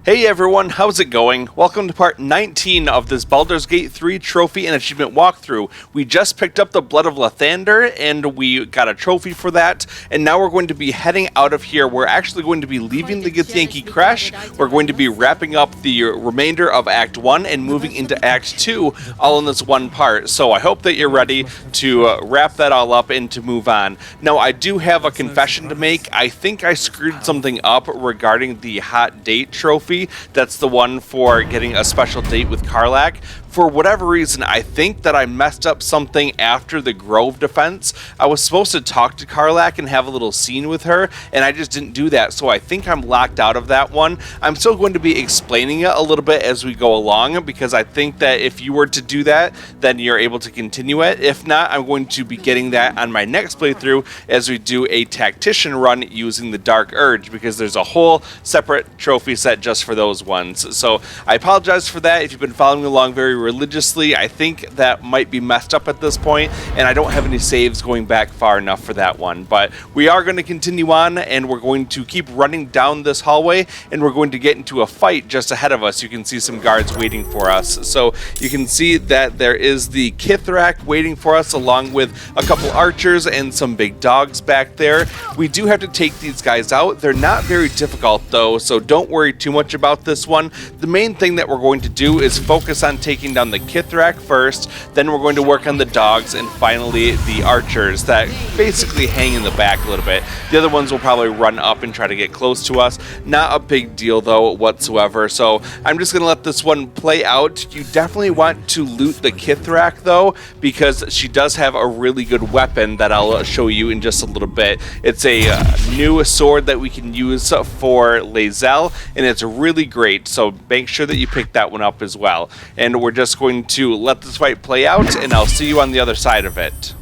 Hey everyone, how's it going? Welcome to part 19 of this Baldur's Gate 3 trophy and achievement walkthrough. We just picked up the Blood of Lathander and we got a trophy for that, and now we're going to be heading out of here. We're actually going to be leaving the Githyanki Creche. We're going to be wrapping up the remainder of Act 1 and moving into Act 2 all in this one part. So I hope that you're ready to wrap that all up and to move on. Now I do have a confession to make. I think I screwed something up regarding the hot date trophy. That's the one for getting a special date with Karlach. For whatever reason, I think that I messed up something after the Grove defense. I was supposed to talk to Karlach and have a little scene with her, and I just didn't do that, so I think I'm locked out of that one. I'm still going to be explaining it a little bit as we go along, because I think that if you were to do that, then you're able to continue it. If not, I'm going to be getting that on my next playthrough as we do a tactician run using the Dark Urge, because there's a whole separate trophy set just for those ones. So I apologize for that if you've been following along very religiously. I think that might be messed up at this point, and I don't have any saves going back far enough for that one. But we are going to continue on, and we're going to keep running down this hallway, and we're going to get into a fight just ahead of us. You can see some guards waiting for us. So you can see that there is the Kithrak waiting for us, along with a couple archers and some big dogs back there. We do have to take these guys out. They're not very difficult though, so don't worry too much about this one. The main thing that we're going to do is focus on taking down the Kithrak first, then we're going to work on the dogs, and finally the archers that basically hang in the back a little bit. The other ones will probably run up and try to get close to us. Not a big deal though whatsoever, so I'm just going to let this one play out. You definitely want to loot the Kithrak though, because she does have a really good weapon that I'll show you in just a little bit. It's a new sword that we can use for Lae'zel, and it's really great, so make sure that you pick that one up as well. And we're just going to let this fight play out, and I'll see you on the other side of it.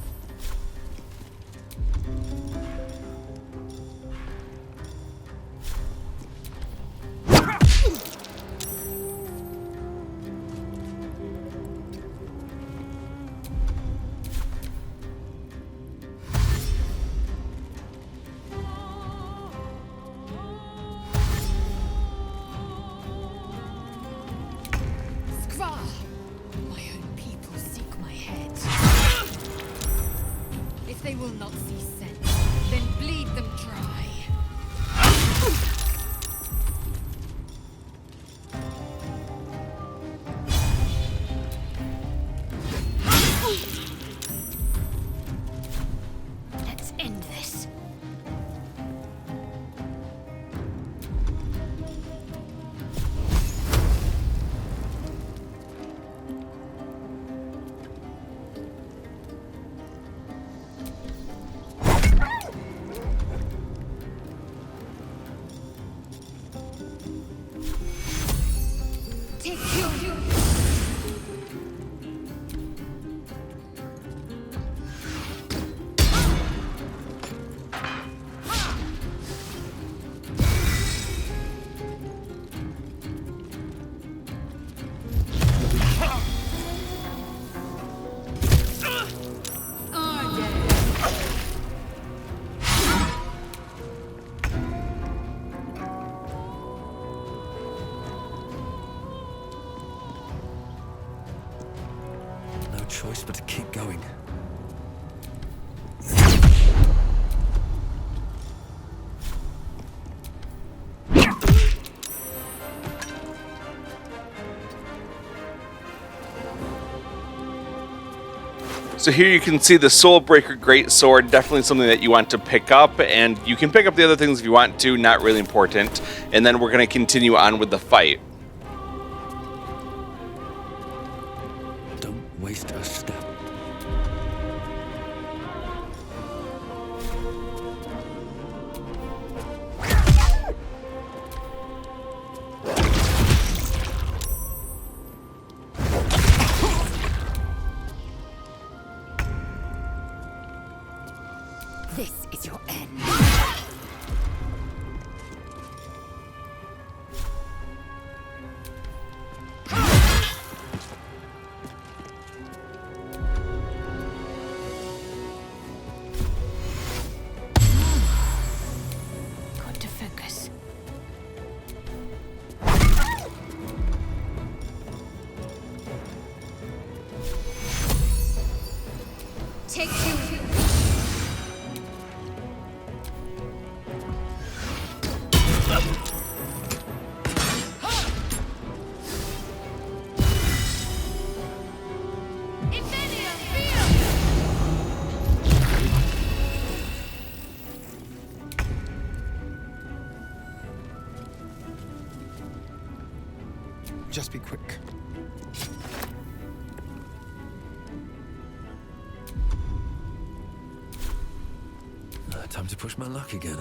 They will not see sense, then bleed them dry. Let's end this. Choice but to keep going. So here you can see the Soulbreaker Greatsword, definitely something that you want to pick up, and you can pick up the other things if you want to, not really important. And then we're going to continue on with the fight. Don't waste a step. This is your end. Take you. Just be quick. Time to push my luck again.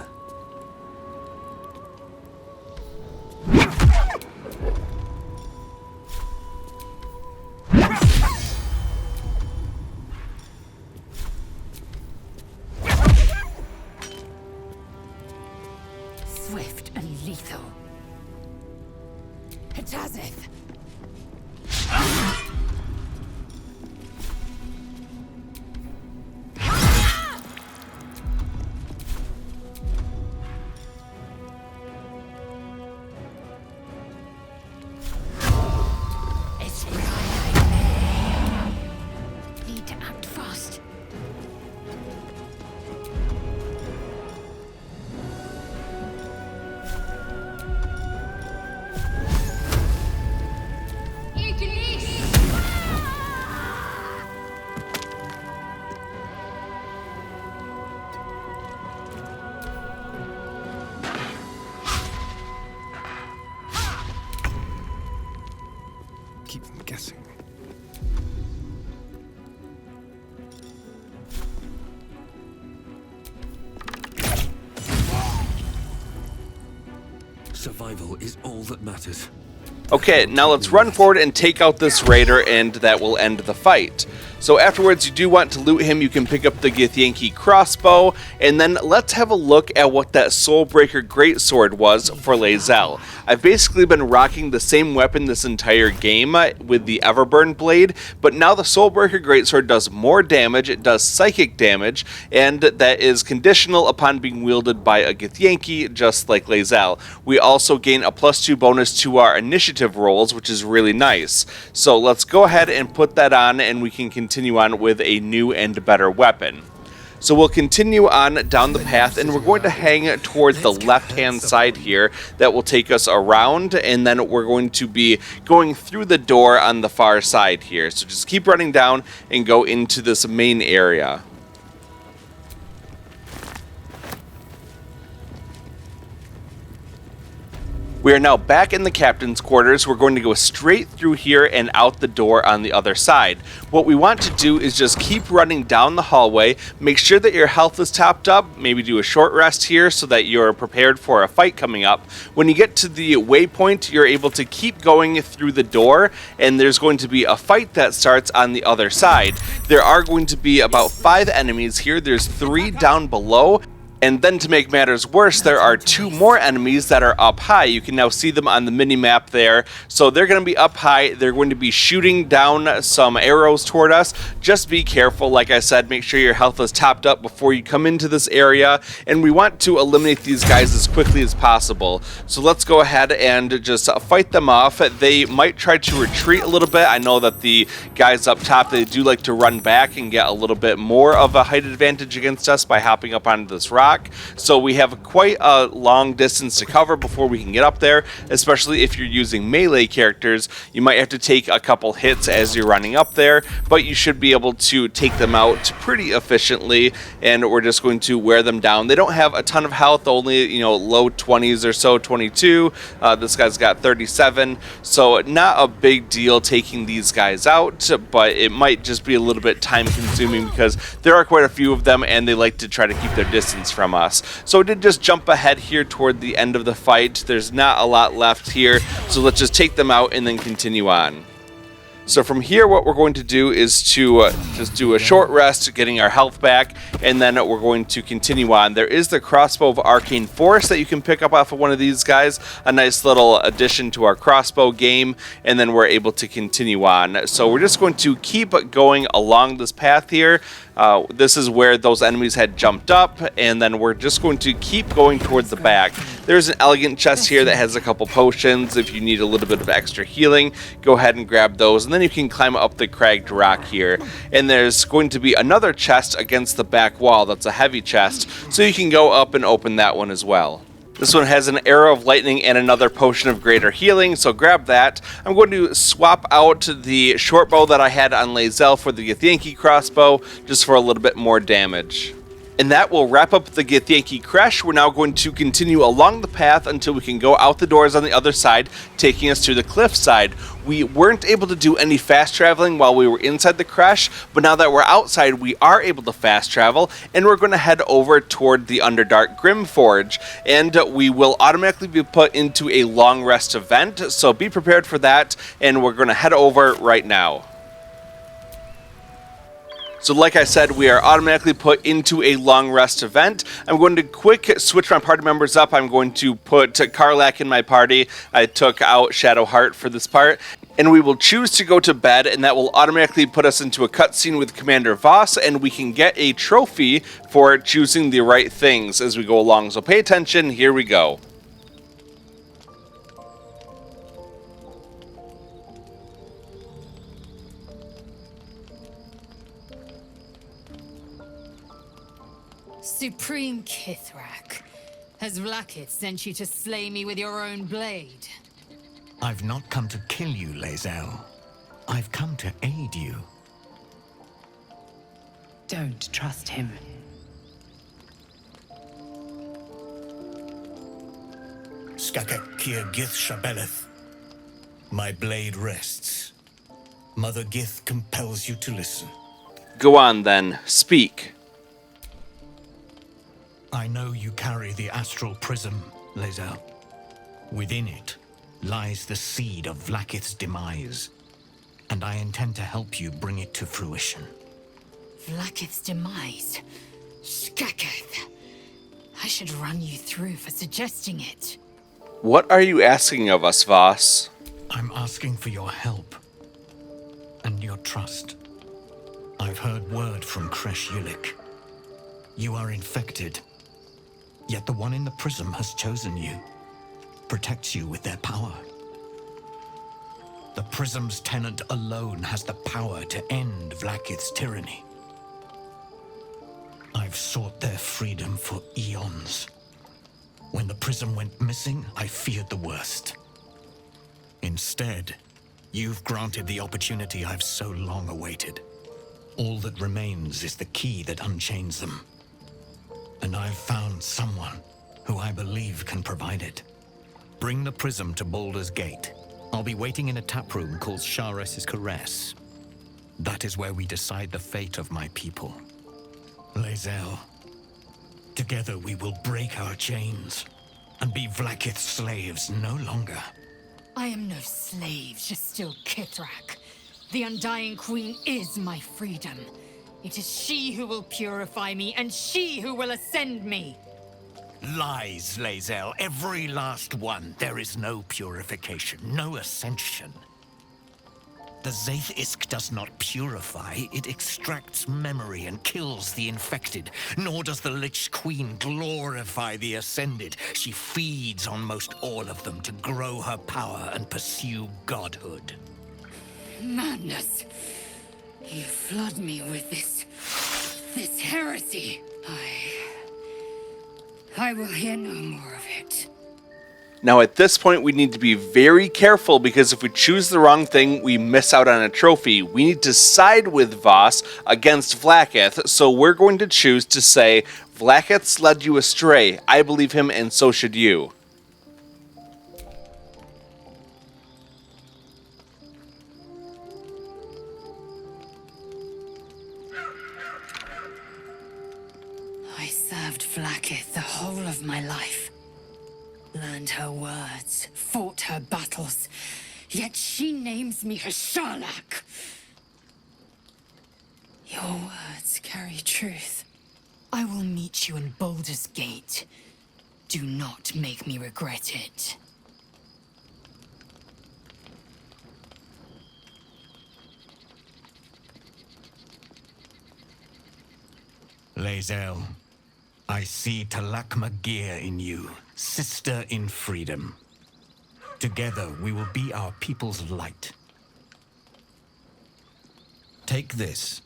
Swift and lethal. Hatazeth. Need to act fast. Keep them guessing. Survival is all that matters. Okay, now let's run forward and take out this raider, and that will end the fight. So afterwards, you do want to loot him. You can pick up the Githyanki crossbow, and then let's have a look at what that Soulbreaker Greatsword was for Lae'zel. I've basically been rocking the same weapon this entire game with the Everburn blade, but now the Soulbreaker Greatsword does more damage, it does psychic damage, and that is conditional upon being wielded by a Githyanki, just like Lae'zel. We also gain a +2 bonus to our initiative rolls, which is really nice. So let's go ahead and put that on, and we can continue on with a new and better weapon. So we'll continue on down the path, and we're going to hang towards the left-hand side here. That will take us around, and then we're going to be going through the door on the far side here. So just keep running down and go into this main area. We are now back in the captain's quarters. We're going to go straight through here and out the door on the other side. What we want to do is just keep running down the hallway, make sure that your health is topped up, maybe do a short rest here so that you're prepared for a fight coming up. When you get to the waypoint, you're able to keep going through the door, and there's going to be a fight that starts on the other side. There are going to be about 5 enemies here. There's 3 down below. And then to make matters worse, there are 2 more enemies that are up high. You can now see them on the mini-map there. So they're going to be up high. They're going to be shooting down some arrows toward us. Just be careful. Like I said, make sure your health is topped up before you come into this area. And we want to eliminate these guys as quickly as possible. So let's go ahead and just fight them off. They might try to retreat a little bit. I know that the guys up top, they do like to run back and get a little bit more of a height advantage against us by hopping up onto this rock. So we have quite a long distance to cover before we can get up there, especially if you're using melee characters. You might have to take a couple hits as you're running up there, but you should be able to take them out pretty efficiently, and we're just going to wear them down. They don't have a ton of health, only, low 20s or so, 22. This guy's got 37, so not a big deal taking these guys out, but it might just be a little bit time consuming because there are quite a few of them, and they like to try to keep their distance from us. So we did just jump ahead here toward the end of the fight. There's not a lot left here, so let's just take them out and then continue on. So from here, what we're going to do is to just do a short rest, getting our health back, and then we're going to continue on. There is the crossbow of arcane force that you can pick up off of one of these guys, a nice little addition to our crossbow game, and then we're able to continue on. So we're just going to keep going along this path here. This is where those enemies had jumped up, and then we're just going to keep going towards the back. There's an elegant chest here that has a couple potions. If you need a little bit of extra healing, go ahead and grab those, and then then you can climb up the cragged rock here. And there's going to be another chest against the back wall that's a heavy chest, so you can go up and open that one as well. This one has an arrow of lightning and another potion of greater healing, so grab that. I'm going to swap out the short bow that I had on Lae'zel for the Githyanki crossbow, just for a little bit more damage. And that will wrap up the Githyanki Creche. We're now going to continue along the path until we can go out the doors on the other side, taking us to the cliff side. We weren't able to do any fast traveling while we were inside the Creche, but now that we're outside, we are able to fast travel, and we're going to head over toward the Underdark Grimforge, and we will automatically be put into a long rest event, so be prepared for that, and we're going to head over right now. So like I said, we are automatically put into a long rest event. I'm going to quick switch my party members up. I'm going to put Karlach in my party. I took out Shadowheart for this part. And we will choose to go to bed, and that will automatically put us into a cutscene with Commander Voss, and we can get a trophy for choosing the right things as we go along. So pay attention, here we go. Supreme Kithrak, has Vlaakith sent you to slay me with your own blade? I've not come to kill you, Lae'zel. I've come to aid you. Don't trust him. Skakek Kier Gith Shabeleth. My blade rests. Mother Gith compels you to listen. Go on then, speak. I know you carry the astral prism, Lae'zel. Within it lies the seed of Vlaakith's demise, and I intend to help you bring it to fruition. Vlaakith's demise? Skaketh. I should run you through for suggesting it. What are you asking of us, Voss? I'm asking for your help and your trust. I've heard word from Creche Ulick. You are infected. Yet the one in the prism has chosen you, protects you with their power. The prism's tenant alone has the power to end Vlaakith's tyranny. I've sought their freedom for eons. When the prism went missing, I feared the worst. Instead, you've granted the opportunity I've so long awaited. All that remains is the key that unchains them. And I've found someone who I believe can provide it. Bring the prism to Baldur's Gate. I'll be waiting in a taproom called Shares's Caress. That is where we decide the fate of my people. Lae'zel, together we will break our chains and be Vlaakith's slaves no longer. I am no slave, just still Kithrak. The Undying Queen is my freedom. It is she who will purify me, and she who will ascend me. Lies, Lae'zel, every last one. There is no purification, no ascension. The Zaith Isk does not purify, it extracts memory and kills the infected. Nor does the Lich Queen glorify the ascended. She feeds on most all of them to grow her power and pursue godhood. Madness. You flood me with this heresy. I will hear no more of it. Now at this point we need to be very careful, because if we choose the wrong thing, we miss out on a trophy. We need to side with Voss against Vlaakith, so we're going to choose to say, Vlaakith's led you astray. I believe him, and so should you. I served Vlaakith the whole of my life. Learned her words, fought her battles, yet she names me her Sharlak. Your words carry truth. I will meet you in Baldur's Gate. Do not make me regret it. Lae'zel, I see Talak Magir in you, sister in freedom. Together we will be our people's light. Take this.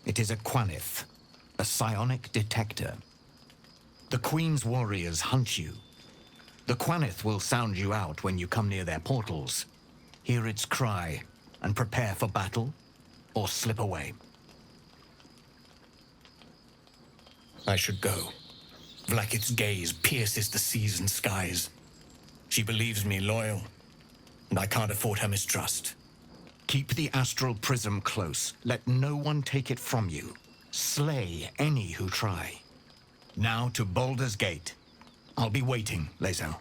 It is a Quanith, a psionic detector. The Queen's warriors hunt you. The Quanith will sound you out when you come near their portals. Hear its cry and prepare for battle, or slip away. I should go. Vlakith's gaze pierces the seas and skies. She believes me loyal, and I can't afford her mistrust. Keep the astral prism close. Let no one take it from you. Slay any who try. Now to Baldur's Gate. I'll be waiting, Lae'zel.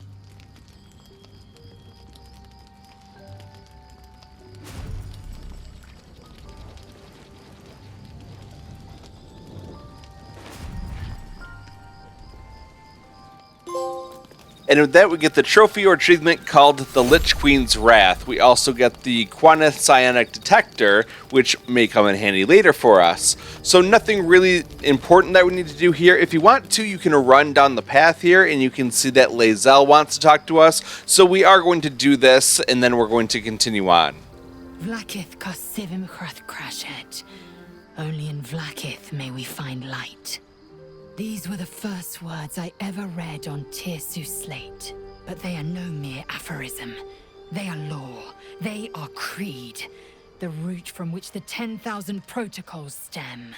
And with that, we get the trophy or achievement called the Lich Queen's Wrath. We also get the Quanith Psionic Detector, which may come in handy later for us. So nothing really important that we need to do here. If you want to, you can run down the path here, and you can see that Lae'zel wants to talk to us. So we are going to do this, and then we're going to continue on. Vlakith Kosivim Crashet. Only in Vlakith may we find light. These were the first words I ever read on Tirsu slate, but they are no mere aphorism. They are law. They are creed, the root from which the 10,000 protocols stem.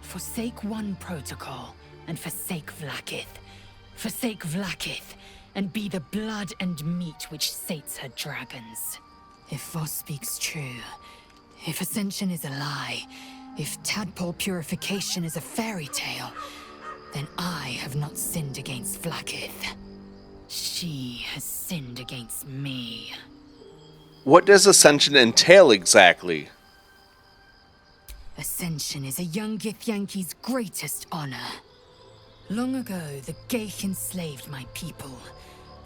Forsake one protocol, and forsake Vlakith. Forsake Vlakith, and be the blood and meat which sates her dragons. If Voss speaks true, if Ascension is a lie, if tadpole purification is a fairy tale, then I have not sinned against Vlakith. She has sinned against me. What does Ascension entail exactly? Ascension is a young Githyanki's greatest honor. Long ago, the Gale enslaved my people.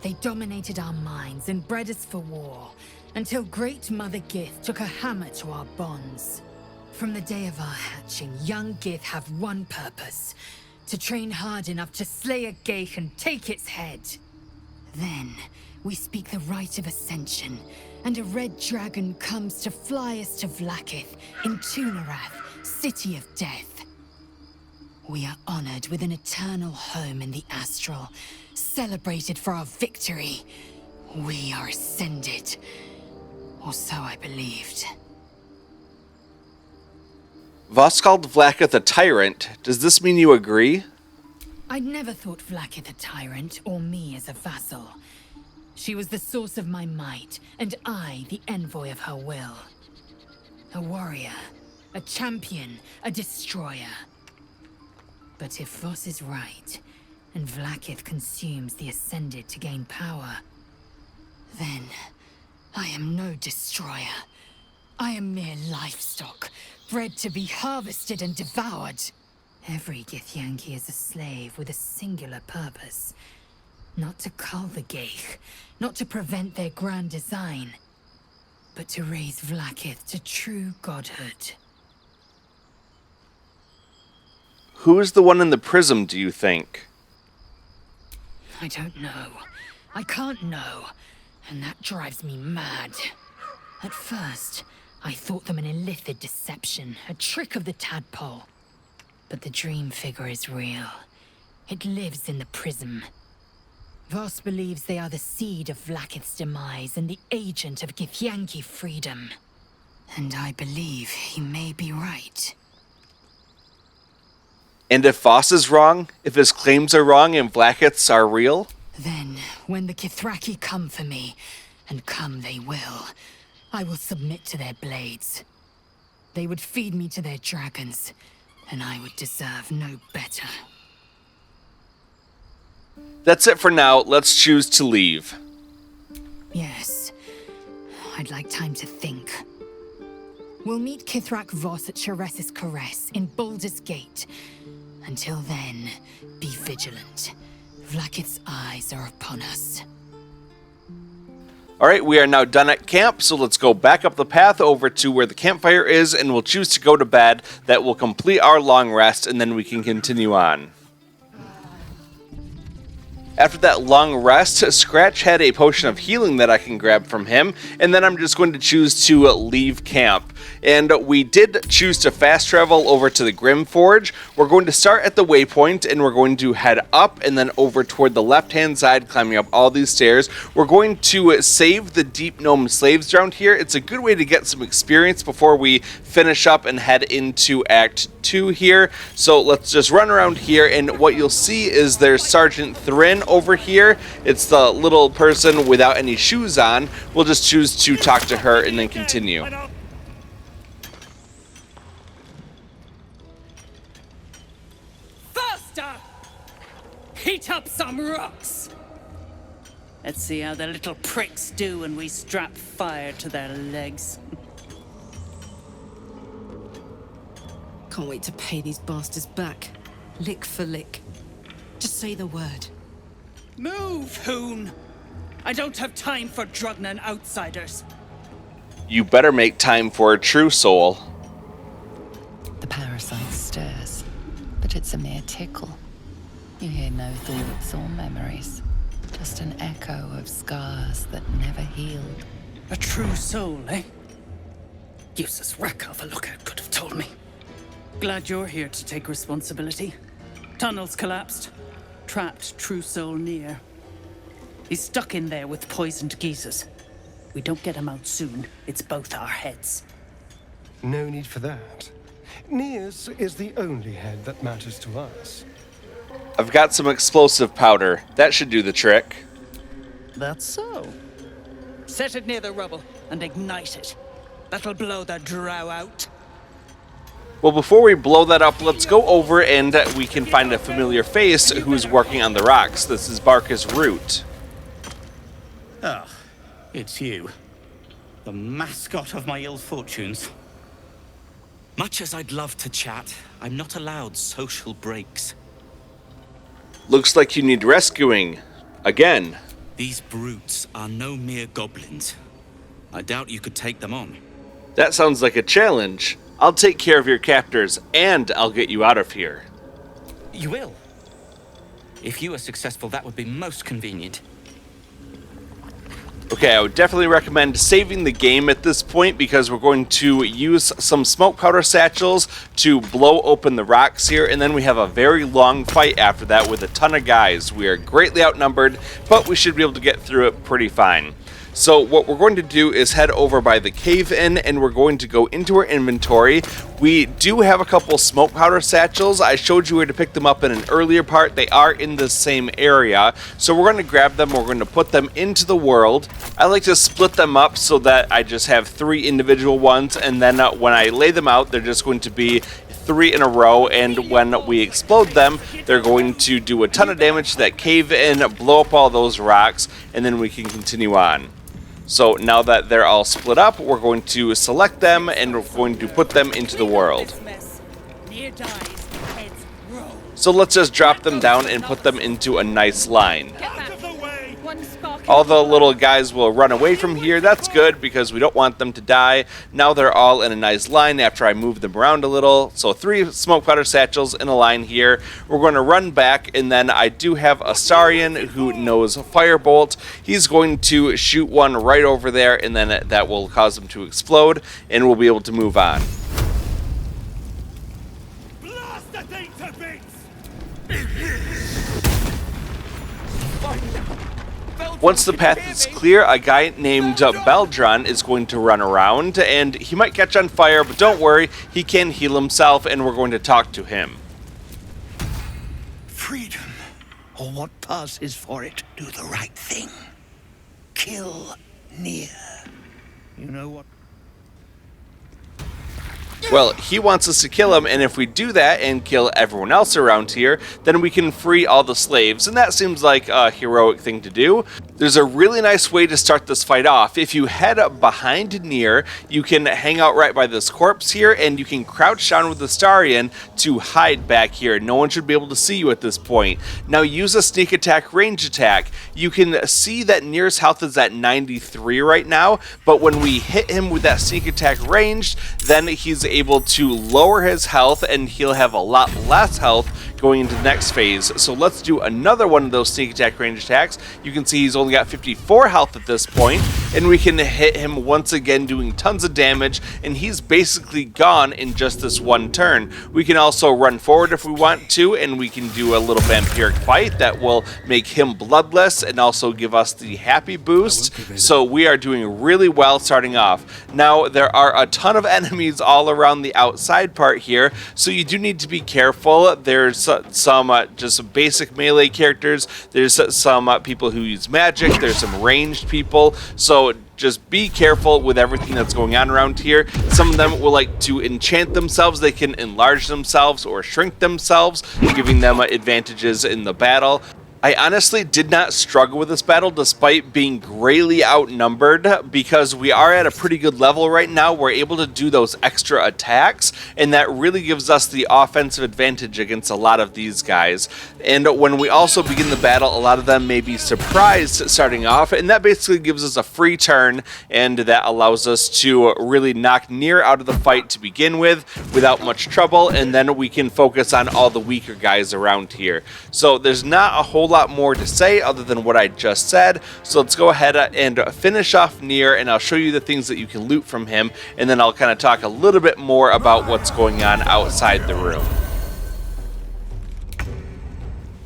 They dominated our minds and bred us for war, until Great Mother Gith took a hammer to our bonds. From the day of our hatching, young Gith have one purpose: to train hard enough to slay a Gale and take its head. Then, we speak the rite of Ascension, and a red dragon comes to fly us to Vlakith in Tunarath, City of Death. We are honored with an eternal home in the Astral, celebrated for our victory. We are ascended, or so I believed. Voss called Vlakith a tyrant. Does this mean you agree? I'd never thought Vlakith a tyrant, or me as a vassal. She was the source of my might, and I the envoy of her will. A warrior, a champion, a destroyer. But if Voss is right, and Vlakith consumes the Ascended to gain power, then I am no destroyer. I am mere livestock, bred to be harvested and devoured. Every Githyanki is a slave with a singular purpose. Not to cull the Gale, not to prevent their grand design, but to raise Vlakith to true godhood. Who is the one in the prism, do you think? I don't know. I can't know, and that drives me mad. At first, I thought them an illithid deception, a trick of the tadpole. But the dream figure is real. It lives in the prism. Voss believes they are the seed of Vlakith's demise and the agent of Githyanki freedom. And I believe he may be right. And if Voss is wrong, if his claims are wrong and Vlakith's are real? Then, when the Kithraki come for me, and come they I will submit to their blades. They would feed me to their dragons, and I would deserve no better. That's it for now. Let's choose to leave. Yes. I'd like time to think. We'll meet Kithrak Voss at Sheres's Caress in Baldur's Gate. Until then, be vigilant. Vlakith's eyes are upon us. Alright, we are now done at camp, so let's go back up the path over to where the campfire is, and we'll choose to go to bed. That will complete our long rest, and then we can continue on. After that long rest, Scratch had a potion of healing that I can grab from him, and then I'm just going to choose to leave camp. And we did choose to fast travel over to the Grim Forge. We're going to start at the waypoint, and we're going to head up and then over toward the left-hand side, climbing up all these stairs. We're going to save the Deep Gnome slaves around here. It's a good way to get some experience before we finish up and head into Act 2 here. So let's just run around here, and what you'll see is there's Sergeant Thrin over here. It's the little person without any shoes on. We'll just choose to talk to her and then continue. Faster! Heat up some rocks! Let's see how the little pricks do when we strap fire to their legs. Can't wait to pay these bastards back. Lick for lick. Just say the word. Move, Hoon! I don't have time for Drugnan outsiders. You better make time for a true soul. The parasite stirs, but it's a mere tickle. You hear no thoughts or memories, just an echo of scars that never healed. A true soul, eh? Useless wreck of a lookout could have told me. Glad you're here to take responsibility. Tunnels collapsed. Trapped true soul Nere. He's stuck in there with poisoned geezers. We don't get him out soon, it's both our heads. No need for that. Nere's is the only head that matters to us. I've got some explosive powder. That should do the trick. That's so. Set it near the rubble and ignite it. That'll blow the drow out. Well, before we blow that up, let's go over and we can find a familiar face who's working on the rocks. This is Barkus Root. Ah, it's you. The mascot of my ill fortunes. Much as I'd love to chat, I'm not allowed social breaks. Looks like you need rescuing. Again. These brutes are no mere goblins. I doubt you could take them on. That sounds like a challenge. I'll take care of your captors, and I'll get you out of here. You will? If you are successful, that would be most convenient. Okay, I would definitely recommend saving the game at this point because we're going to use some smoke powder satchels to blow open the rocks here, and then we have a very long fight after that with a ton of guys. We are greatly outnumbered, but we should be able to get through it pretty fine. So what we're going to do is head over by the cave-in, and we're going to go into our inventory. We do have a couple smoke powder satchels. I showed you where to pick them up in an earlier part. They are in the same area. So we're going to grab them. We're going to put them into the world. I like to split them up so that I just have 3 individual ones, and then when I lay them out, they're just going to be 3 in a row, and when we explode them, they're going to do a ton of damage to that cave-in, blow up all those rocks, and then we can continue on. So now that they're all split up, we're going to select them and we're going to put them into the world. So let's just drop them down and put them into a nice line. All the little guys will run away from here. That's good because we don't want them to die. Now they're all in a nice line after I move them around a little. So 3 smoke powder satchels in a line here. We're going to run back, and then I do have a Saurian who knows Firebolt. He's going to shoot one right over there, and then that will cause them to explode, and we'll be able to move on. Blast the thing to bits! Once the path is clear, a guy named Baldur is going to run around, and he might catch on fire, but don't worry, he can heal himself, and we're going to talk to him. Freedom, or what passes for it, do the right thing. Kill Nere. You know what? Well, he wants us to kill him, and if we do that and kill everyone else around here, then we can free all the slaves, and that seems like a heroic thing to do. There's a really nice way to start this fight off. If you head up behind Nere, you can hang out right by this corpse here, and you can crouch down with the Starian to hide back here. No one should be able to see you at this point. Now use a sneak attack, range attack. You can see that Nere's health is at 93 right now, but when we hit him with that sneak attack ranged, then he's able to lower his health, and he'll have a lot less health going into the next phase. So let's do another one of those sneak attack range attacks. You can see he's only got 54 health at this point, and we can hit him once again doing tons of damage, and he's basically gone in just this one turn. We can also run forward if we want to, and we can do a little vampiric bite that will make him bloodless and also give us the happy boost. So we are doing really well starting off. Now there are a ton of enemies all around the outside part here, so you do need to be careful. There's some just basic melee characters, there's some people who use magic, there's some ranged people, so just be careful with everything that's going on around here. Some of them will like to enchant themselves, they can enlarge themselves or shrink themselves, giving them advantages in the battle. I honestly did not struggle with this battle despite being greatly outnumbered, because we are at a pretty good level right now. We're able to do those extra attacks, and that really gives us the offensive advantage against a lot of these guys. And when we also begin the battle, a lot of them may be surprised starting off, and that basically gives us a free turn, and that allows us to really knock Nere out of the fight to begin with without much trouble, and then we can focus on all the weaker guys around here. So there's not a whole lot more to say other than what I just said, so let's go ahead and finish off Nere, and I'll show you the things that you can loot from him, and then I'll kind of talk a little bit more about what's going on outside the room.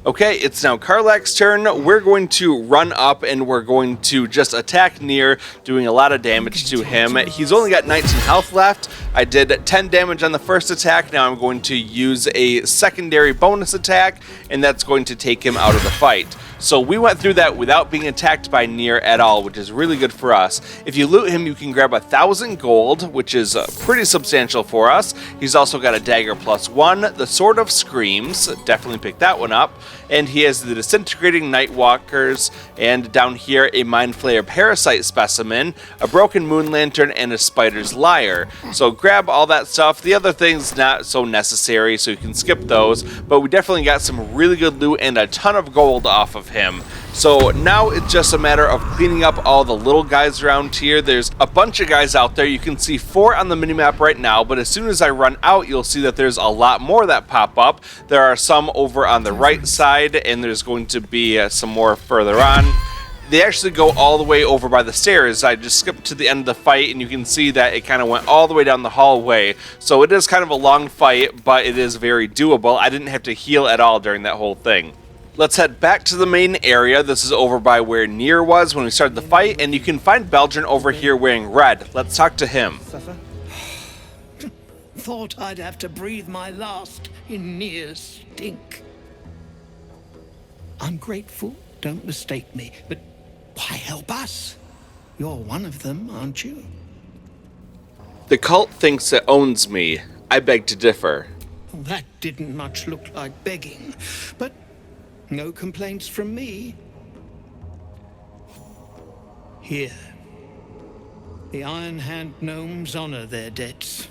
Okay, it's now Karlach's turn. We're going to run up and we're going to just attack Nere, doing a lot of damage to him. He's only got 19 health left. I did 10 damage on the first attack. Now I'm going to use a secondary bonus attack, and that's going to take him out of the fight. So we went through that without being attacked by Nere at all, which is really good for us. If you loot him, you can grab 1,000 gold, which is pretty substantial for us. He's also got a dagger +1, the Sword of Screams, definitely pick that one up, and he has the Disintegrating Nightwalkers, and down here a Mind Flayer Parasite Specimen, a Broken Moon Lantern, and a Spider's Lyre. So grab all that stuff. The other things not so necessary, so you can skip those, but we definitely got some really good loot and a ton of gold off of him. So now it's just a matter of cleaning up all the little guys around here. There's a bunch of guys out there. You can see 4 on the minimap right now, but as soon as I run out, you'll see that there's a lot more that pop up. There are some over on the right side, and there's going to be some more further on. They actually go all the way over by the stairs. I just skipped to the end of the fight, and you can see that it kind of went all the way down the hallway. So it is kind of a long fight, but it is very doable. I didn't have to heal at all during that whole thing. Let's head back to the main area. This is over by where Nere was when we started the fight, and you can find Baldur over here wearing red. Let's talk to him. Thought I'd have to breathe my last in Nere's stink. I'm grateful, don't mistake me, but why help us? You're one of them, aren't you? The cult thinks it owns me. I beg to differ. That didn't much look like begging, but no complaints from me. Here, the Iron Hand gnomes honor their debts.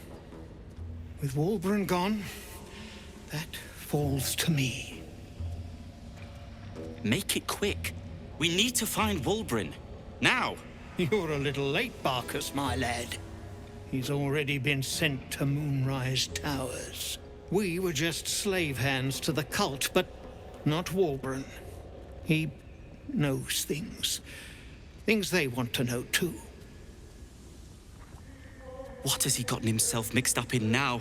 With Wulbren gone, that falls to me. Make it quick. We need to find Wulbren. Now! You're a little late, Barkus, my lad. He's already been sent to Moonrise Towers. We were just slave hands to the cult, but not Wulbren. He knows things. Things they want to know, too. What has he gotten himself mixed up in now?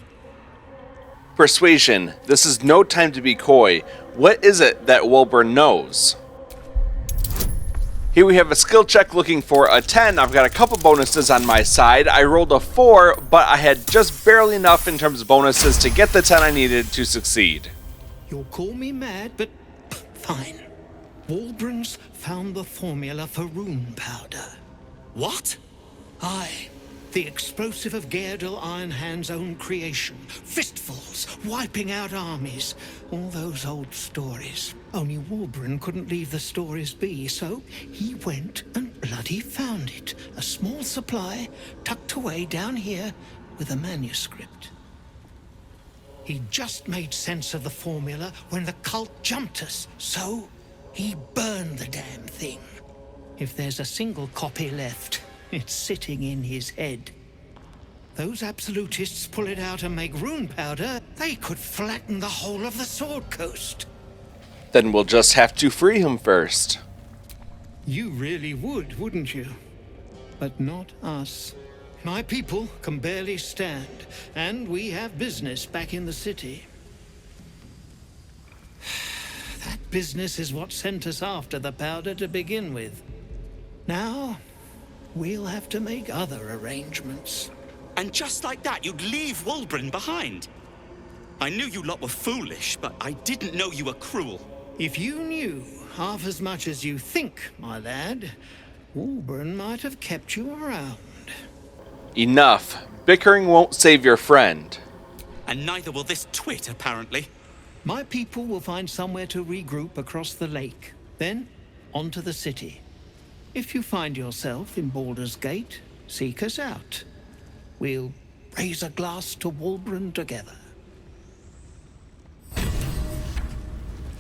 Persuasion. This is no time to be coy. What is it that Wulbren knows? Here we have a skill check looking for a 10. I've got a couple bonuses on my side. I rolled a 4, but I had just barely enough in terms of bonuses to get the 10 I needed to succeed. You'll call me mad, but fine. Wulbren's found the formula for rune powder. What? Aye. The explosive of Gaedel Ironhand's own creation. Fistfuls, wiping out armies. All those old stories. Only Wulbren couldn't leave the stories be, so he went and bloody found it. A small supply, tucked away down here with a manuscript. He just made sense of the formula when the cult jumped us, so he burned the damn thing. If there's a single copy left, it's sitting in his head. Those absolutists pull it out and make rune powder, they could flatten the whole of the Sword Coast. Then we'll just have to free him first. You really would, wouldn't you? But not us. My people can barely stand, and we have business back in the city. That business is what sent us after the powder to begin with. Now, we'll have to make other arrangements. And just like that, you'd leave Wulbren behind. I knew you lot were foolish, but I didn't know you were cruel. If you knew half as much as you think, my lad, Wulbren might have kept you around. Enough. Bickering won't save your friend. And neither will this twit, apparently. My people will find somewhere to regroup across the lake. Then, onto the city. If you find yourself in Baldur's Gate, seek us out. We'll raise a glass to Wulbren together.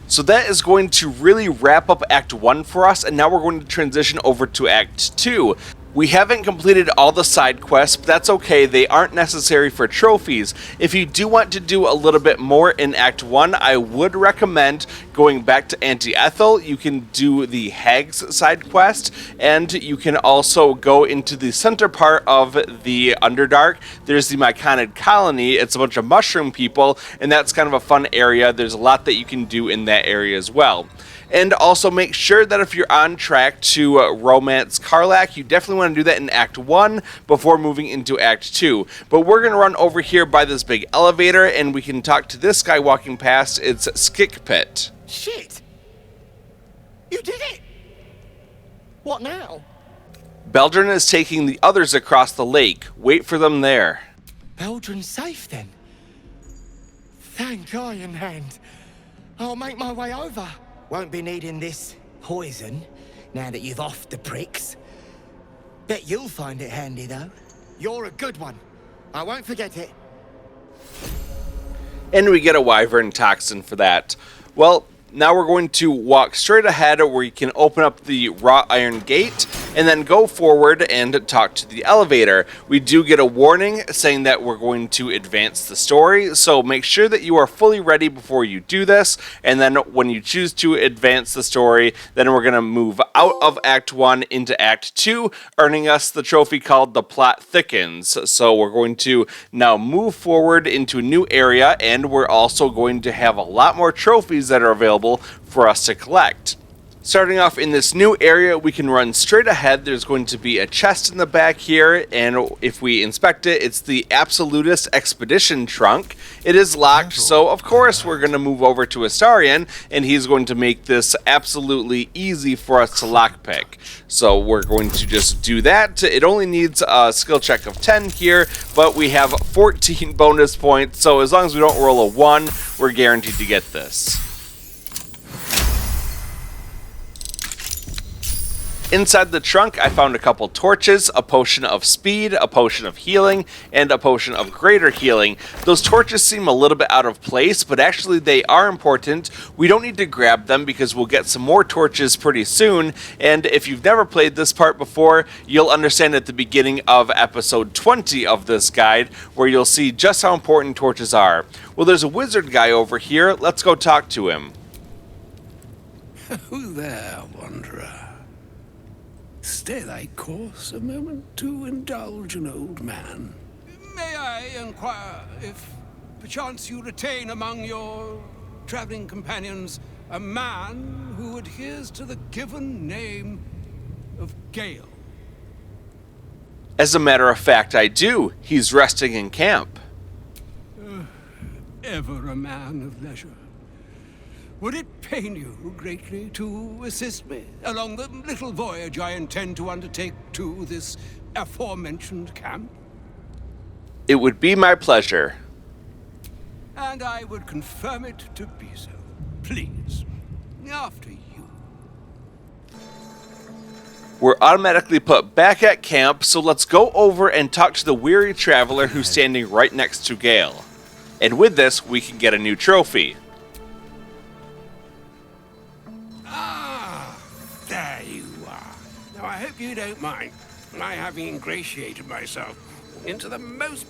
So that is going to really wrap up Act 1 for us, and now we're going to transition over to Act 2. We haven't completed all the side quests, but that's okay, they aren't necessary for trophies. If you do want to do a little bit more in Act 1, I would recommend going back to Auntie Ethel. You can do the Hag's side quest, and you can also go into the center part of the Underdark. There's the Myconid colony, it's a bunch of mushroom people, and that's kind of a fun area. There's a lot that you can do in that area as well. And also make sure that if you're on track to romance Karlach, you definitely want to do that in Act 1 before moving into Act 2. But we're going to run over here by this big elevator, and we can talk to this guy walking past. It's Skickpit. Shit! You did it! What now? Baldur is taking the others across the lake. Wait for them there. Baldur's safe then? Thank Iron Hand. I'll make my way over. Won't be needing this poison now that you've offed the pricks. Bet you'll find it handy though. You're a good one. I won't forget it. And we get a wyvern toxin for that. Well, now we're going to walk straight ahead where you can open up the wrought iron gate and then go forward and talk to the elevator. We do get a warning saying that we're going to advance the story, so make sure that you are fully ready before you do this, and then when you choose to advance the story, then we're going to move out of Act 1 into Act 2, earning us the trophy called The Plot Thickens. So we're going to now move forward into a new area, and we're also going to have a lot more trophies that are available for us to collect. Starting off in this new area, we can run straight ahead. There's going to be a chest in the back here, and if we inspect it, it's the Absolutist Expedition trunk. It is locked, so of course we're going to move over to Astarion, and he's going to make this absolutely easy for us to lockpick. So we're going to just do that. It only needs a skill check of 10 here, but we have 14 bonus points, so as long as we don't roll a 1, we're guaranteed to get this. Inside the trunk, I found a couple torches, a potion of speed, a potion of healing, and a potion of greater healing. Those torches seem a little bit out of place, but actually they are important. We don't need to grab them because we'll get some more torches pretty soon, and if you've never played this part before, you'll understand at the beginning of episode 20 of this guide, where you'll see just how important torches are. Well, there's a wizard guy over here. Let's go talk to him. Who there, wanderer? Stay thy course a moment to indulge an old man. May I inquire if perchance you retain among your traveling companions a man who adheres to the given name of Gale? As a matter of fact, I do. He's resting in camp. Ever a man of leisure. Would it pain you greatly to assist me along the little voyage I intend to undertake to this aforementioned camp? It would be my pleasure. And I would confirm it to be so. Please, after you. We're automatically put back at camp, so let's go over and talk to the weary traveler who's standing right next to Gale. And with this, we can get a new trophy. There you are. Now, I hope you don't mind my having ingratiated myself into the most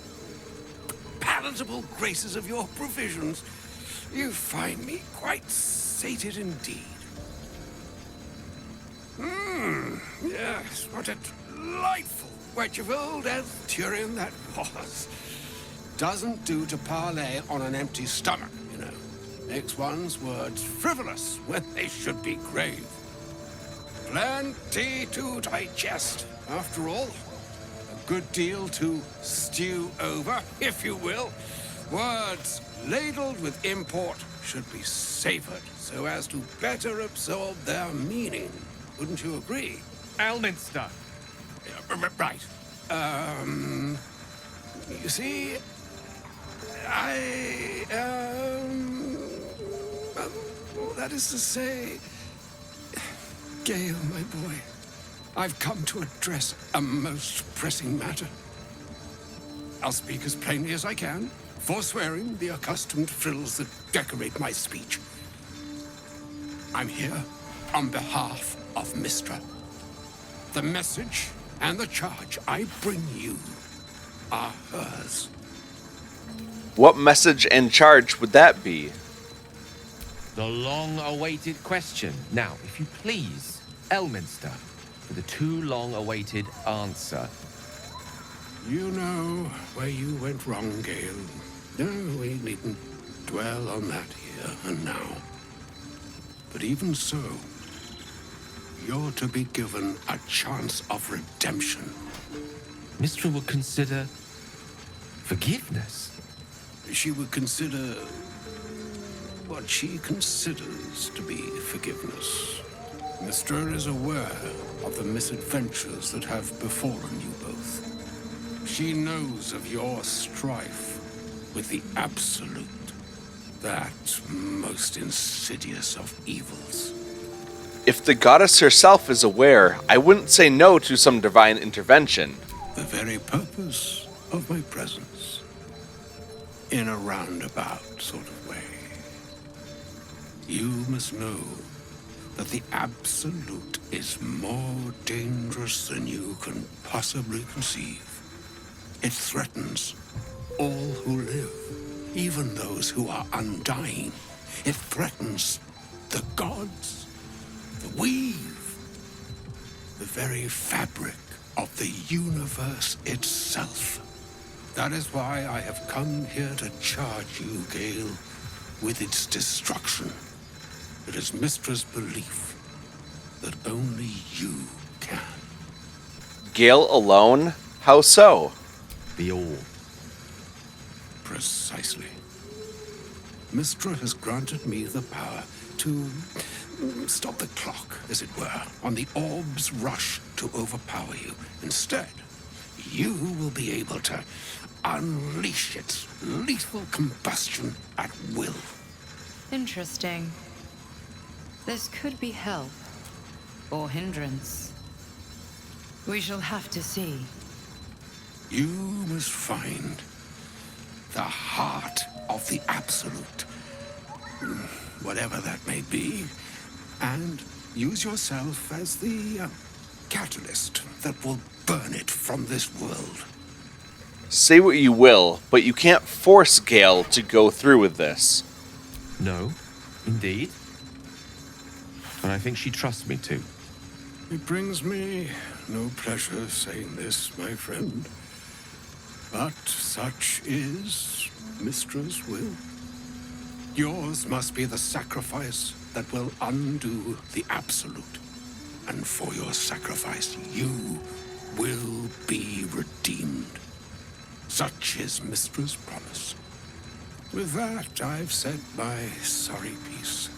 palatable graces of your provisions, you find me quite sated indeed. Yes, what a delightful wedge of old Arthurian that was. Doesn't do to parley on an empty stomach, you know. Makes one's words frivolous when they should be grave. Plenty to digest, after all. A good deal to stew over, if you will. Words ladled with import should be savored so as to better absorb their meaning. Wouldn't you agree? Elminster. Right. You see, that is to say, Gale, my boy, I've come to address a most pressing matter. I'll speak as plainly as I can, forswearing the accustomed frills that decorate my speech. I'm here on behalf of Mystra. The message and the charge I bring you are hers. What message and charge would that be? The long-awaited question. Now, if you please, Elminster, for the too long-awaited answer. You know where you went wrong, Gale. No, we needn't dwell on that here and now. But even so, you're to be given a chance of redemption. Mystra would consider forgiveness. She would consider what she considers to be forgiveness. Mystra is aware of the misadventures that have befallen you both. She knows of your strife with the Absolute, that most insidious of evils. If the goddess herself is aware, I wouldn't say no to some divine intervention. The very purpose of my presence. In a roundabout sort of way. You must know that the Absolute is more dangerous than you can possibly conceive. It threatens all who live, even those who are undying. It threatens the gods, the weave, the very fabric of the universe itself. That is why I have come here to charge you, Gale, with its destruction. It is Mystra's belief that only you can. Gale alone? How so? The all. Precisely. Mystra has granted me the power to stop the clock, as it were, on the orb's rush to overpower you. Instead, you will be able to unleash its lethal combustion at will. Interesting. This could be help, or hindrance. We shall have to see. You must find the heart of the Absolute, whatever that may be, and use yourself as the catalyst that will burn it from this world. Say what you will, but you can't force Gale to go through with this. No, indeed. And I think she trusts me too. It brings me no pleasure saying this, my friend. But such is Mystra's will. Yours must be the sacrifice that will undo the Absolute. And for your sacrifice, you will be redeemed. Such is Mystra's promise. With that, I've said my sorry piece,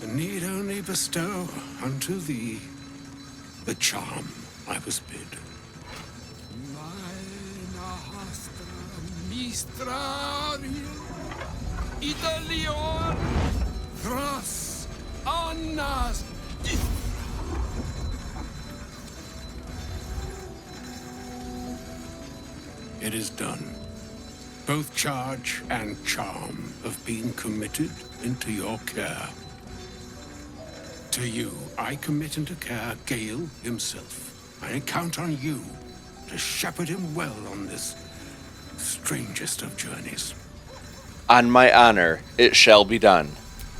and need only bestow unto thee the charm I was bid. Italion Thras Annas. It is done. Both charge and charm have been committed into your care. To you, I commit into care Gale himself. I count on you to shepherd him well on this strangest of journeys. On my honor, it shall be done.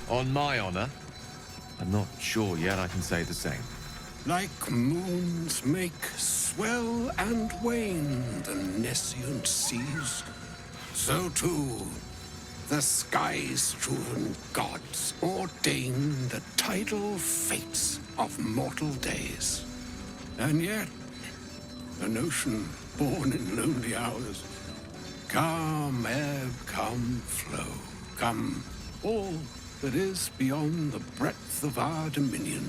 On my honor, I'm not sure yet I can say the same. Like moons make swell and wane the nescient seas, so too the sky-strewn gods ordain the tidal fates of mortal days. And yet, an ocean born in lonely hours, come ebb, come flow, come all that is beyond the breadth of our dominion.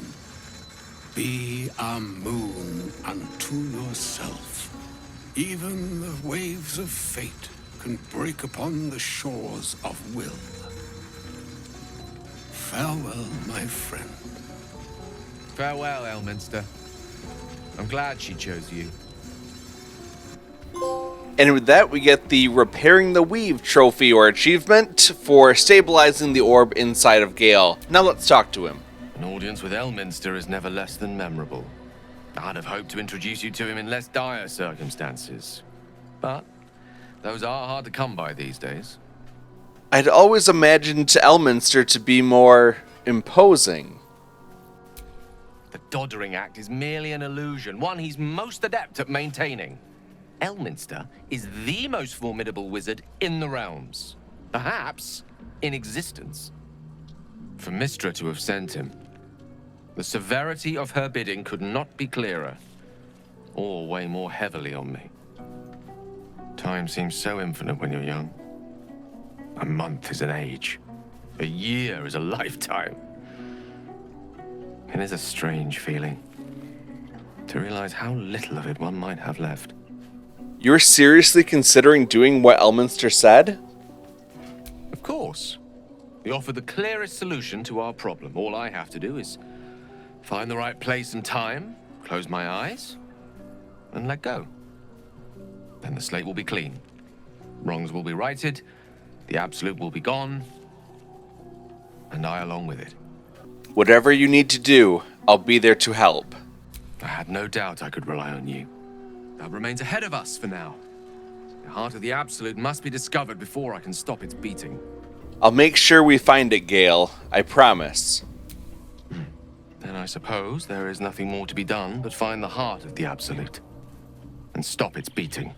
Be a moon unto yourself. Even the waves of fate can break upon the shores of Wyll. Farewell, my friend. Farewell, Elminster. I'm glad she chose you. And with that, we get the Repairing the Weave trophy or achievement for stabilizing the orb inside of Gale. Now let's talk to him. An audience with Elminster is never less than memorable. I'd have hoped to introduce you to him in less dire circumstances. But those are hard to come by these days. I'd always imagined Elminster to be more imposing. The Doddering Act is merely an illusion, one he's most adept at maintaining. Elminster is the most formidable wizard in the realms, perhaps in existence. For Mystra to have sent him, the severity of her bidding could not be clearer, or weigh more heavily on me. Time seems so infinite when you're young. A month is an age. A year is a lifetime. It is a strange feeling to realize how little of it one might have left. You're seriously considering doing what Elminster said? Of course. We offer the clearest solution to our problem. All I have to do is find the right place and time, close my eyes, and let go. Then the slate will be clean. Wrongs will be righted, the absolute will be gone, and I along with it. Whatever you need to do, I'll be there to help. I had no doubt I could rely on you. That remains ahead of us for now. The heart of the absolute must be discovered before I can stop its beating. I'll make sure we find it, Gale. I promise. Then I suppose there is nothing more to be done but find the heart of the absolute and stop its beating.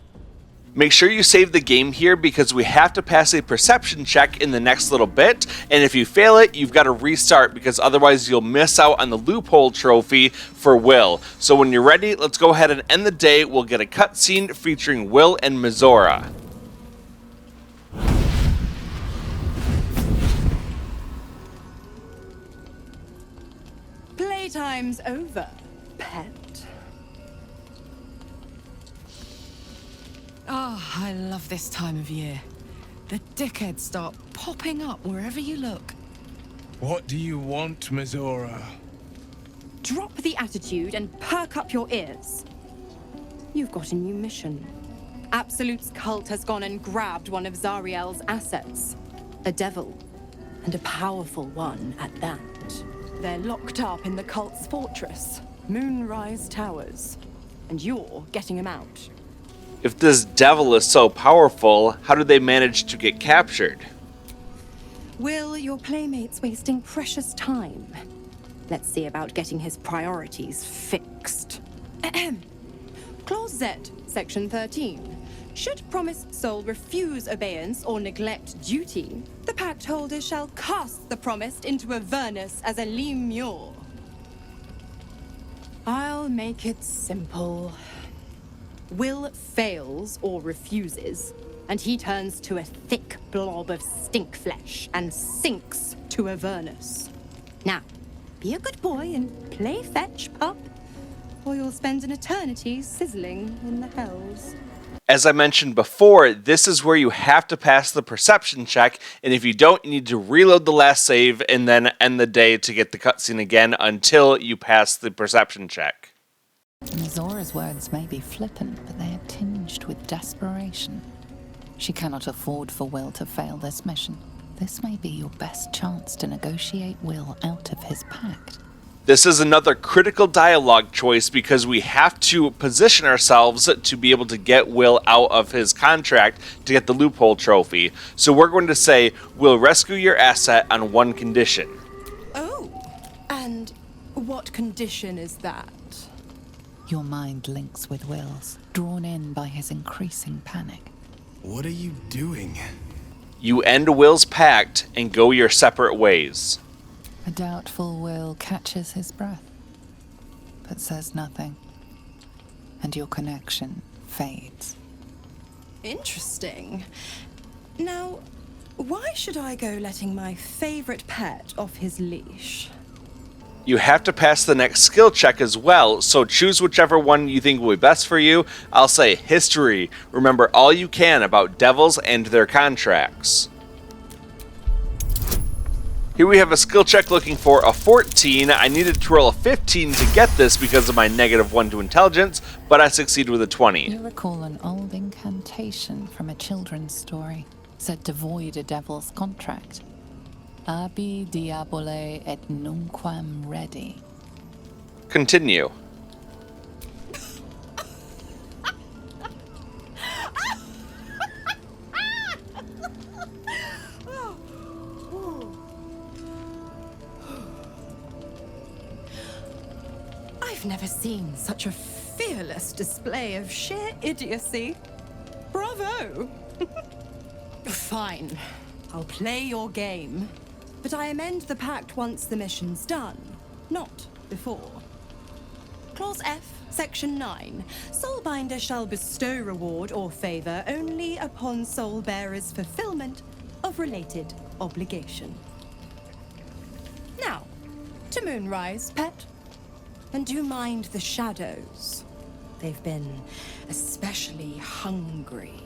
Make sure you save the game here because we have to pass a perception check in the next little bit, and if you fail it, you've got to restart because otherwise you'll miss out on the Loophole trophy for Wyll. So when you're ready, let's go ahead and end the day. We'll get a cutscene featuring Wyll and Mizora. Playtime's over, pet. Oh, I love this time of year. The dickheads start popping up wherever you look. What do you want, Mizora? Drop the attitude and perk up your ears. You've got a new mission. Absolute's cult has gone and grabbed one of Zariel's assets. A devil, and a powerful one at that. They're locked up in the cult's fortress, Moonrise Towers, and you're getting them out. If this devil is so powerful, how did they manage to get captured? Wyll, your playmate's wasting precious time. Let's see about getting his priorities fixed. Clause Z, Section 13. Should promised soul refuse obeyance or neglect duty, the pact holder shall cast the promised into Avernus as a lemure. I'll make it simple. Wyll fails or refuses, and he turns to a thick blob of stink flesh and sinks to Avernus. Now, be a good boy and play fetch, pup, or you'll spend an eternity sizzling in the hells. As I mentioned before, this is where you have to pass the perception check, and if you don't, you need to reload the last save and then end the day to get the cutscene again until you pass the perception check. Mizora's words may be flippant, but they are tinged with desperation. She cannot afford for Wyll to fail this mission. This may be your best chance to negotiate Wyll out of his pact. This is another critical dialogue choice because we have to position ourselves to be able to get Wyll out of his contract to get the Loophole trophy. So we're going to say, we'll rescue your asset on one condition. Oh, and what condition is that? Your mind links with Wyll's, drawn in by his increasing panic. What are you doing? You end Wyll's pact and go your separate ways. A doubtful Wyll catches his breath, but says nothing, and your connection fades. Interesting. Now, why should I go letting my favorite pet off his leash? You have to pass the next skill check as well, so choose whichever one you think will be best for you. I'll say history. Remember all you can about devils and their contracts. Here we have a skill check looking for a 14. I needed to roll a 15 to get this because of my -1 to intelligence, but I succeed with a 20. You recall an old incantation from a children's story, said to void a devil's contract. Abi diabole et nunquam redi. Continue. I've never seen such a fearless display of sheer idiocy. Bravo! Fine, I'll play your game. But I amend the pact once the mission's done, not before. Clause F, Section 9. Soulbinder shall bestow reward or favor only upon soul-bearer's fulfillment of related obligation. Now, to Moonrise, pet. And do mind the shadows. They've been especially hungry.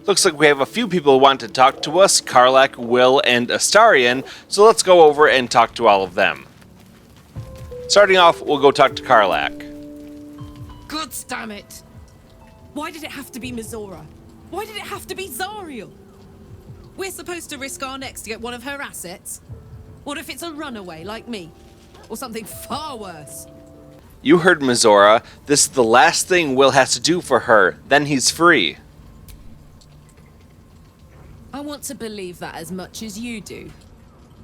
Looks like we have a few people who want to talk to us, Karlach, Wyll, and Astarion, so let's go over and talk to all of them. Starting off, we'll go talk to Karlach. God damn it! Why did it have to be Mizora? Why did it have to be Zariel? We're supposed to risk our necks to get one of her assets? What if it's a runaway like me? Or something far worse? You heard Mizora. This is the last thing Wyll has to do for her, then he's free. I want to believe that as much as you do.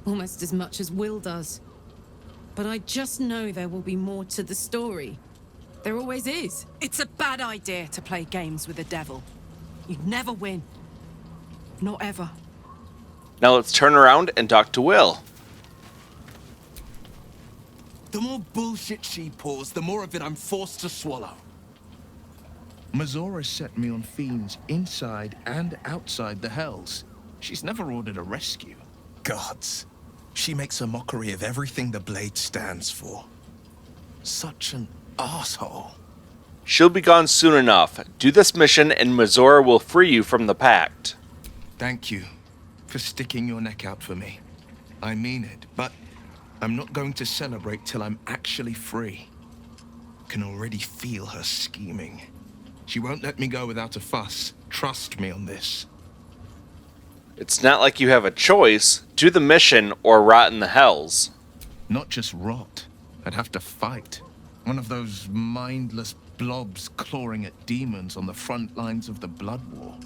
Almost as much as Wyll does. But I just know there will be more to the story. There always is. It's a bad idea to play games with the devil. You'd never win. Not ever. Now let's turn around and talk to Wyll. The more bullshit she pours, the more of it I'm forced to swallow. Mizora set me on fiends inside and outside the Hells. She's never ordered a rescue. Gods. She makes a mockery of everything the Blade stands for. Such an asshole. She'll be gone soon enough. Do this mission and Mizora will free you from the pact. Thank you for sticking your neck out for me. I mean it, but I'm not going to celebrate till I'm actually free. Can already feel her scheming. She won't let me go without a fuss. Trust me on this. It's not like you have a choice. Do the mission or rot in the Hells. Not just rot. I'd have to fight. One of those mindless blobs clawing at demons on the front lines of the Blood War.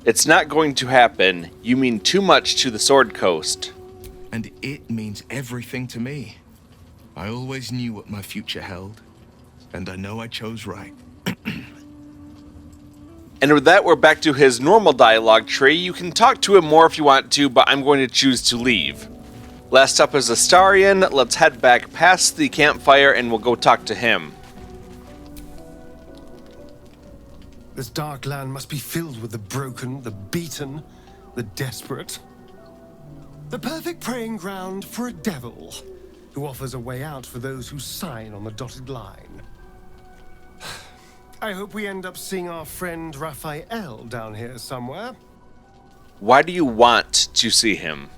It's not going to happen. You mean too much to the Sword Coast. And it means everything to me. I always knew what my future held. And I know I chose right. And with that, we're back to his normal dialogue tree. You can talk to him more if you want to, but I'm going to choose to leave. Last up is Astarion. Let's head back past the campfire and we'll go talk to him. This dark land must be filled with the broken, the beaten, the desperate. The perfect preying ground for a devil who offers a way out for those who sign on the dotted line. I hope we end up seeing our friend Raphael down here somewhere. Why do you want to see him?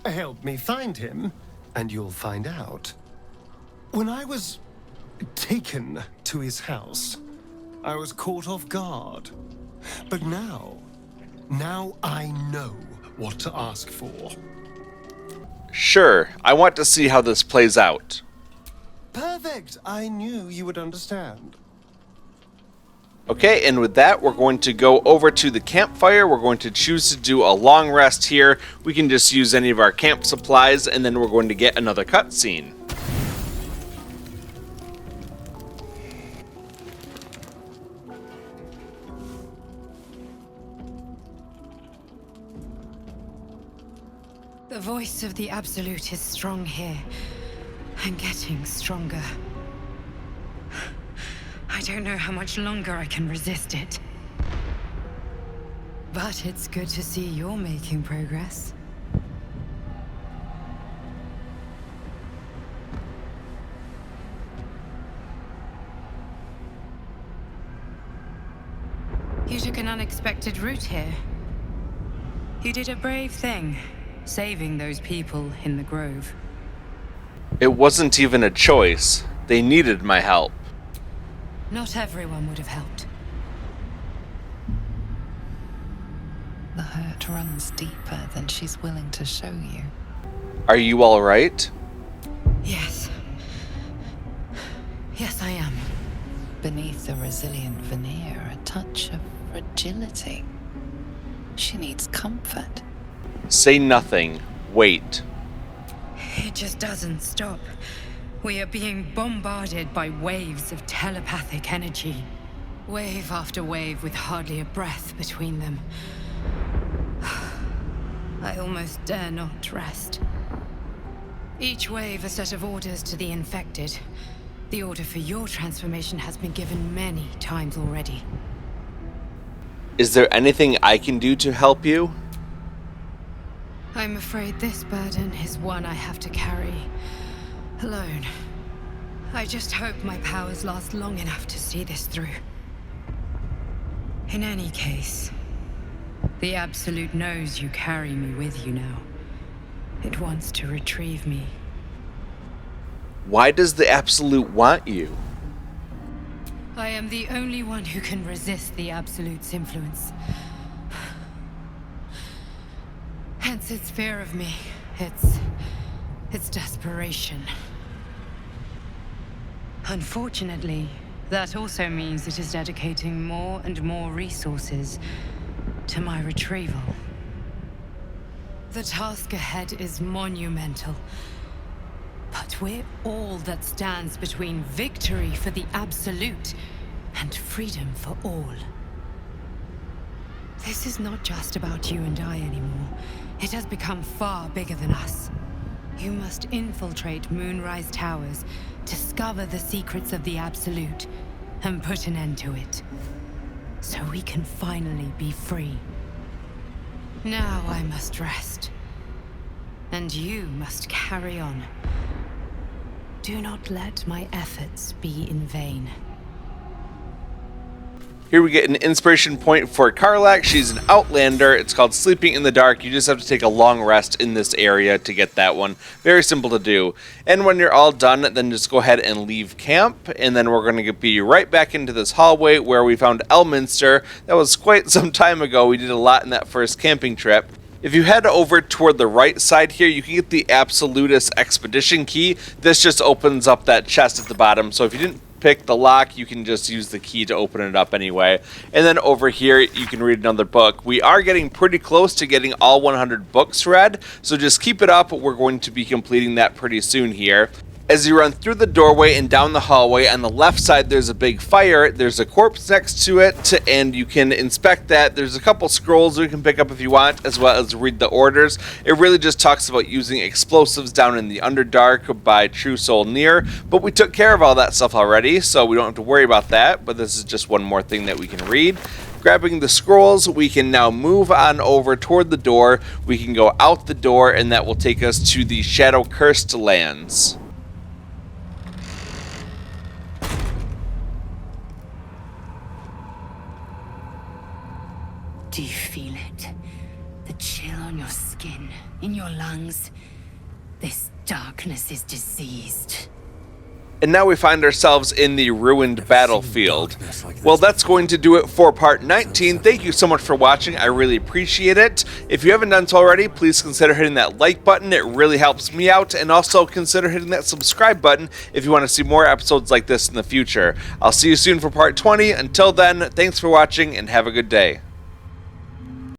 Help me find him, and you'll find out. When I was taken to his house, I was caught off guard. But now I know what to ask for. Sure, I want to see how this plays out. Perfect! I knew you would understand. Okay, and with that, we're going to go over to the campfire. We're going to choose to do a long rest here. We can just use any of our camp supplies, and then we're going to get another cutscene. The voice of the Absolute is strong here, and getting stronger. I don't know how much longer I can resist it. But it's good to see you're making progress. You took an unexpected route here. You did a brave thing, saving those people in the grove. It wasn't even a choice. They needed my help. Not everyone would have helped. The hurt runs deeper than she's willing to show you. Are you all right? Yes. Yes, I am. Beneath the resilient veneer, a touch of fragility. She needs comfort. Say nothing. Wait. It just doesn't stop. We are being bombarded by waves of telepathic energy. Wave after wave with hardly a breath between them. I almost dare not rest. Each wave a set of orders to the infected. The order for your transformation has been given many times already. Is there anything I can do to help you? I'm afraid this burden is one I have to carry alone. I just hope my powers last long enough to see this through. In any case, the Absolute knows you carry me with you now. It wants to retrieve me. Why does the Absolute want you? I am the only one who can resist the Absolute's influence. Hence its fear of me. Its desperation. Unfortunately, that also means it is dedicating more and more resources to my retrieval. The task ahead is monumental. But we're all that stands between victory for the Absolute and freedom for all. This is not just about you and I anymore. It has become far bigger than us. You must infiltrate Moonrise Towers, discover the secrets of the Absolute, and put an end to it. So we can finally be free. Now I must rest. And you must carry on. Do not let my efforts be in vain. Here we get an inspiration point for Karlach. She's an Outlander. It's called Sleeping in the Dark. You just have to take a long rest in this area to get that one. Very simple to do. And when you're all done, then just go ahead and leave camp. And then we're going to be right back into this hallway where we found Elminster. That was quite some time ago. We did a lot in that first camping trip. If you head over toward the right side here, you can get the Absolutist Expedition Key. This just opens up that chest at the bottom. So if you didn't pick the lock, you can just use the key to open it up anyway. And then over here, you can read another book. We are getting pretty close to getting all 100 books read, so just keep it up. We're going to be completing that pretty soon here. As you run through the doorway and down the hallway, on the left side there's a big fire, there's a corpse next to it, and you can inspect that. There's a couple scrolls you can pick up if you want, as well as read the orders. It really just talks about using explosives down in the Underdark by True Soul Nere, but we took care of all that stuff already, so we don't have to worry about that, but this is just one more thing that we can read. Grabbing the scrolls, we can now move on over toward the door. We can go out the door, and that will take us to the Shadow Cursed lands. Do you feel it? The chill on your skin, in your lungs? This darkness is diseased. and now we find ourselves in the ruined battlefield. Well, that's going to do it for part 19. Thank you so much for watching. I really appreciate it. If you haven't done so already, please consider hitting that like button. It really helps me out. And also consider hitting that subscribe button if you want to see more episodes like this in the future. I'll see you soon for part 20. Until then, thanks for watching and have a good day.